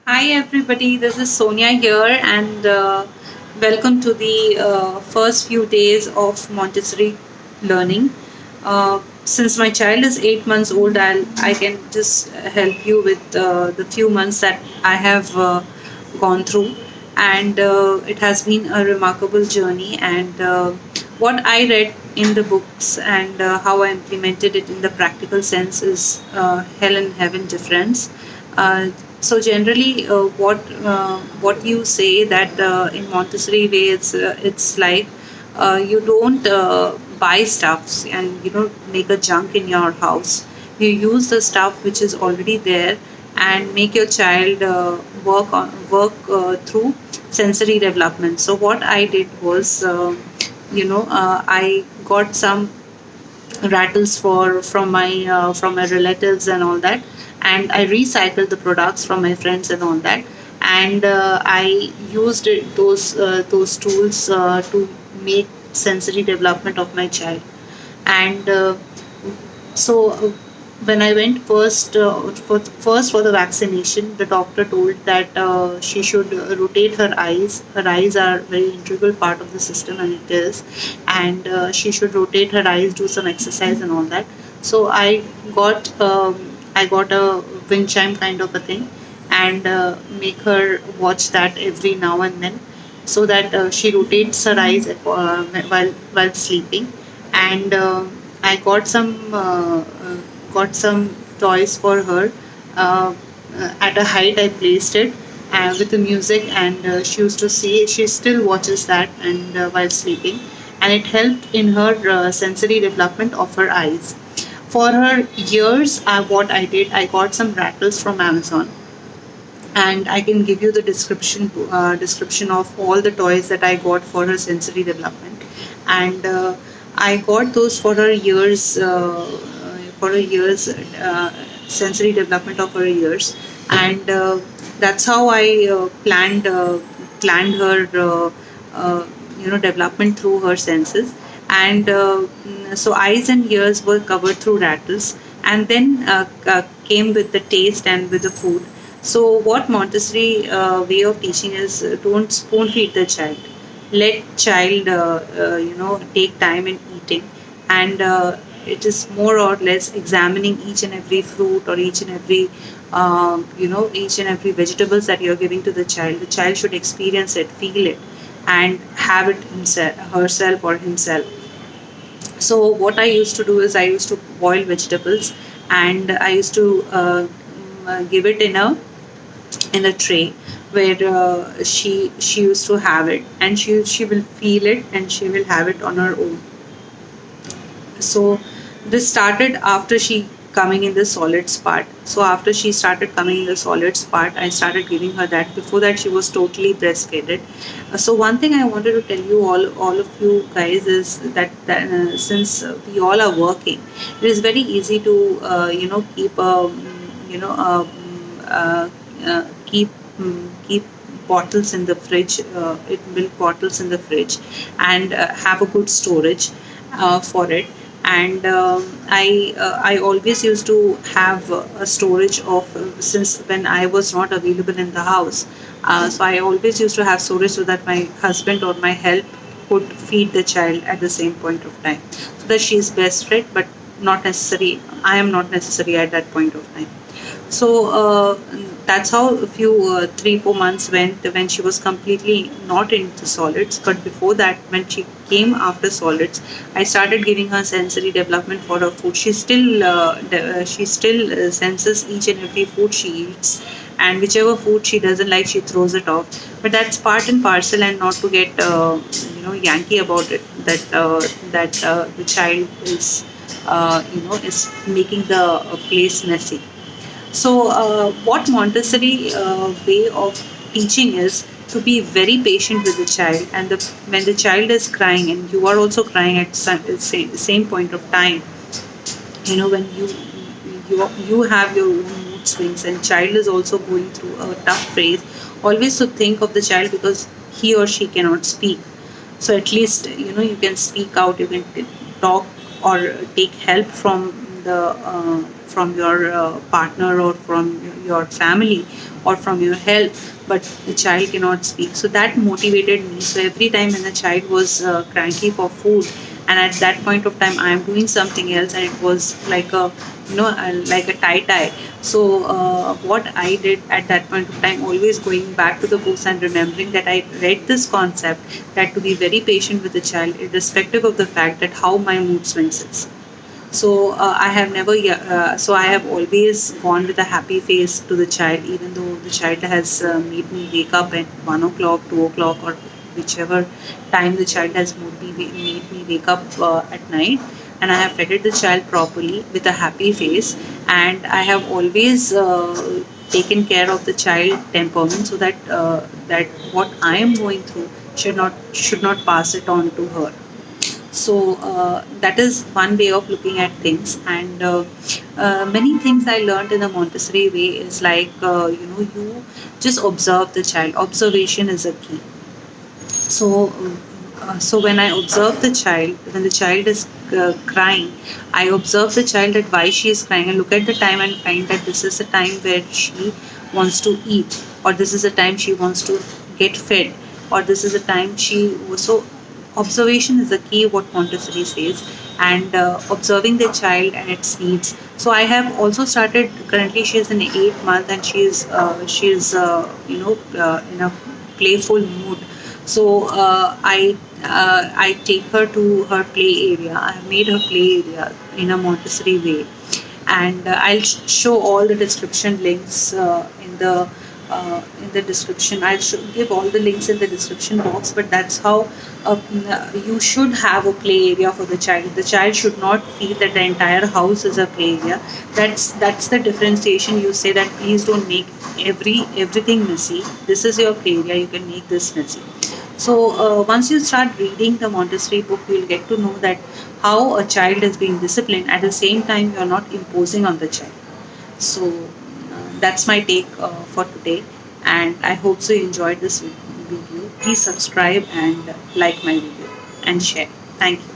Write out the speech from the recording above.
Hi, everybody. This is Sonia here, and welcome to the first few days of Montessori learning. Since my child is 8 months old, I can just help you with the few months that I have gone through, and it has been a remarkable journey. And what I read in the books and how I implemented it in the practical sense is hell and heaven difference. So generally, what you say that in Montessori way, it's like you don't buy stuffs and make a junk in your house. You use the stuff which is already there and make your child work through sensory development. So what I did was, I got some rattles from my relatives and all that, and I recycled the products from my friends and all that, and I used those tools to make sensory development of my child. And so when I went for the vaccination, the doctor told that she should rotate her eyes. Her eyes are very integral part of the system, and it is. And she should rotate her eyes, do some exercise, and all that. So I got a wind chime kind of a thing, and make her watch that every now and then, so that she rotates her eyes while sleeping. And I got some toys for her. At a height, I placed it with the music, and she used to see. She still watches that, and while sleeping, and it helped in her sensory development of her eyes. For her ears, what I did, I got some rattles from Amazon, and I can give you the description of all the toys that I got for her sensory development. And I got those for her ears, sensory development of her ears, and that's how I planned her development through her senses. And so eyes and ears were covered through rattles, and then came with the taste and with the food. So what Montessori way of teaching is, don't spoon feed the child. Let child take time in eating, and it is more or less examining each and every fruit or each and every vegetables that you're giving to the child. The child should experience it, feel it, and have it himself, herself or himself. So what I used to do is, I used to boil vegetables, and I used to give it in a tray where she used to have it, and she will feel it, and she will have it on her own. So this started after she coming in the solids part. So after she started coming in the solids part, I started giving her that. Before that, she was totally breastfeeded. So one thing I wanted to tell you, all of you guys, is that since we all are working, it is very easy to keep you know keep bottles in the fridge, milk bottles in the fridge, and have a good storage for it. And I always used to have a storage of, since when I was not available in the house, so I always used to have storage so that my husband or my help could feed the child at the same point of time, so that she is breastfed, but not necessary. I am not necessary at that point of time. So that's how a few 3 4 months went when she was completely not into solids. But before that, when she came after solids, I started giving her sensory development for her food. She still senses each and every food she eats, and whichever food she doesn't like, she throws it off. But that's part and parcel, and not to get Yankee about it. That the child is making the place messy. So, what Montessori way of teaching is to be very patient with the child, and when the child is crying and you are also crying at same point of time, when you have your own mood swings, and child is also going through a tough phase, always to think of the child, because he or she cannot speak. So at least you can speak out, you can talk, or take help from the from your partner or from your family or from your health, but the child cannot speak. So that motivated me. So every time when the child was cranky for food, and at that point of time I am doing something else, and it was like a, like a tie. So what I did at that point of time, always going back to the books and remembering that I read this concept, that to be very patient with the child irrespective of the fact that how my mood swings is. So I have never, so I have always gone with a happy face to the child, even though the child has made me wake up at 1 o'clock, 2 o'clock, or whichever time the child has made me wake up at night. And I have fed the child properly with a happy face, and I have always taken care of the child temperament, so that that what I am going through should not pass it on to her. So that is one way of looking at things. And many things I learned in the Montessori way is like, you just observe the child. Observation is a key. So so when I observe the child, when the child is crying, I observe the child, that why she is crying, and look at the time and find that this is a time where she wants to eat, or this is a time she wants to get fed, or this is a time she. So observation is the key, what Montessori says. And observing the child and its needs. So I have also started, currently she is in 8 month, and she is in a playful mood. So I take her to her play area. I have made her play area in a Montessori way, and I'll show all the description links in the description. I'll give all the links in the description box. But that's how you should have a play area for the child. The child should not feel that the entire house is a play area. That's the differentiation. You say that please don't make everything messy. This is your play area. You can make this messy. So once you start reading the Montessori book, you'll get to know that how a child is being disciplined. At the same time, you are not imposing on the child. So that's my take for today, and I hope so you enjoyed this video. Please subscribe and like my video and share. Thank you.